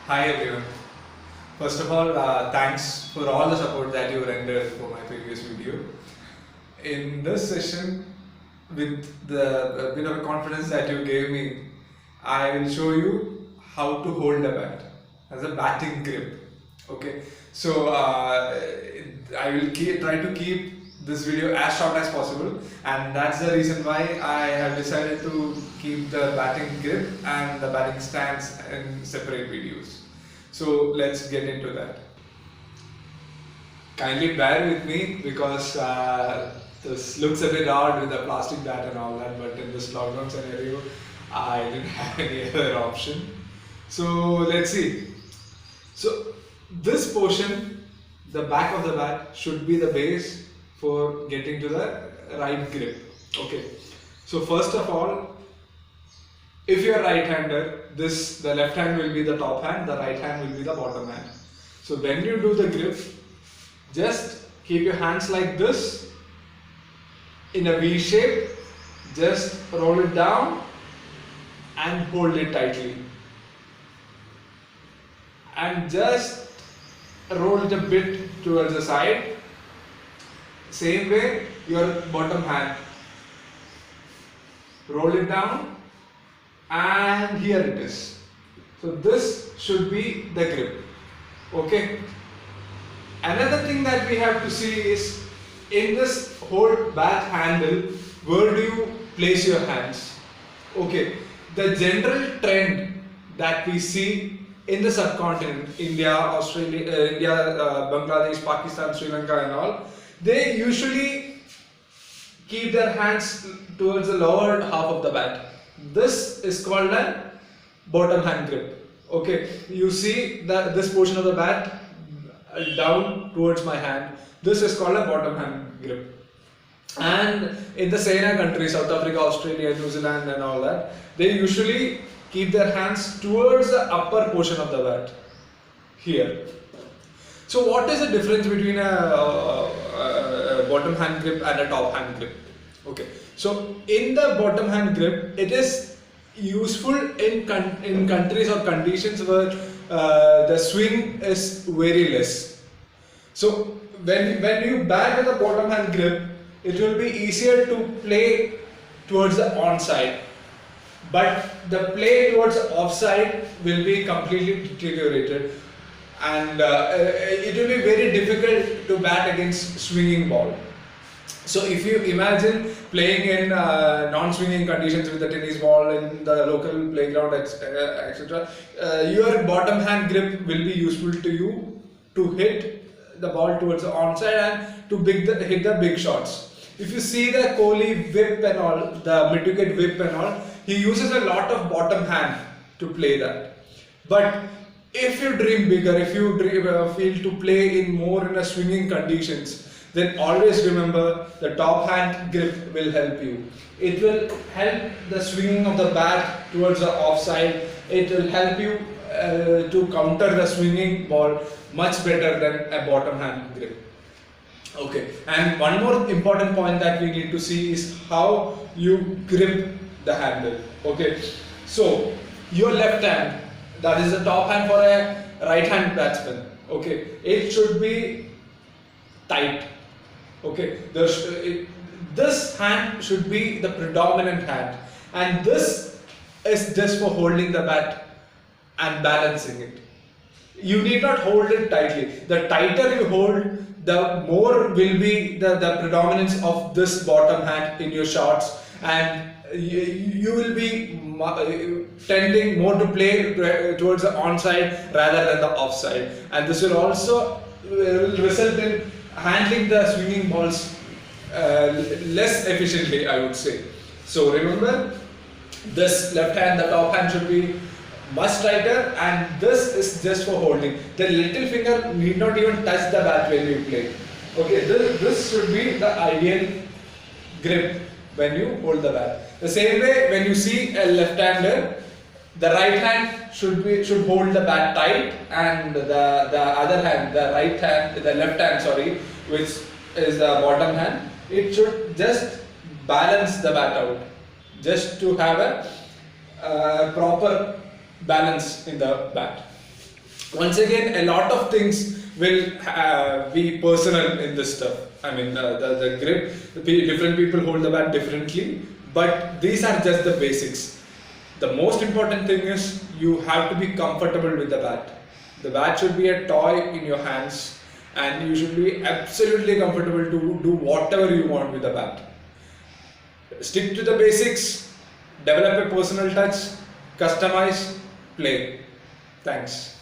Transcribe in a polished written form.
Hi everyone. First of all, thanks for all the support that you rendered for my previous video. In this session, with the bit of confidence that you gave me, I will show you how to hold a bat as a batting grip. Okay, so I will try to keep this video as short as possible, and that's the reason why I have decided to keep the batting grip and the batting stance in separate videos. So let's get into that. Kindly bear with me because this looks a bit odd with the plastic bat and all that, but in this lockdown scenario, I didn't have any other option. So let's see. So this portion, the back of the bat, should be the base for getting to the right grip. Okay. So first of all, if you are right-hander, the left hand will be the top hand, the right hand will be the bottom hand. So when you do the grip, just keep your hands like this in a V shape, just roll it down and hold it tightly. And just roll it a bit towards the side. Same way, your bottom hand. Roll it down and here it is. So this should be the grip. Okay. Another thing that we have to see is in this whole bat handle, where do you place your hands? Okay. The general trend that we see in the subcontinent, India, Bangladesh, Pakistan, Sri Lanka and all, they usually keep their hands towards the lower half of the bat. This is called a bottom hand grip. Okay, you see that this portion of the bat down towards my hand. This is called a bottom hand grip. And in the SENA countries, South Africa, Australia, New Zealand and all that, they usually keep their hands towards the upper portion of the bat, here. So what is the difference between a bottom hand grip and a top hand grip? Okay, so in the bottom hand grip, it is useful in countries or conditions where the swing is very less. So when you bat with a bottom hand grip, it will be easier to play towards the onside, but the play towards the offside will be completely deteriorated, and it will be very difficult to bat against swinging ball. So if you imagine playing in non-swinging conditions with a tennis ball in the local playground, etc., your bottom hand grip will be useful to you to hit the ball towards the onside and to hit the big shots. If you see the Kohli whip and all, the mid-wicket whip and all, he uses a lot of bottom hand to play that. But if you dream bigger, if you feel to play in more in a swinging conditions, then always remember the top hand grip will help you. It will help the swinging of the bat towards the offside. It will help you to counter the swinging ball much better than a bottom hand grip. Okay, and one more important point that we need to see is how you grip the handle. Okay, so your left hand, that is the top hand for a right hand batsman. Okay, it should be tight. Okay, this hand should be the predominant hand, and this is just for holding the bat and balancing it. You need not hold it tightly. The tighter you hold, the more will be the predominance of this bottom hand in your shots, and you will be tending more to play towards the onside rather than the offside, and this will also result in handling the swinging balls less efficiently, I would say. So remember, this left hand, the top hand should be much tighter, and this is just for holding. The little finger need not even touch the bat when you play. Okay, this should be the ideal grip when you hold the bat. The same way, when you see a left-hander, the right hand should hold the bat tight, and the other hand, the left hand, sorry, which is the bottom hand, it should just balance the bat out, just to have a proper balance in the bat. Once again, a lot of things will be personal in this stuff. I mean, the grip, different people hold the bat differently, but these are just the basics. The most important thing is you have to be comfortable with the bat. The bat should be a toy in your hands, and you should be absolutely comfortable to do whatever you want with the bat. Stick to the basics, develop a personal touch, customize, play. Thanks.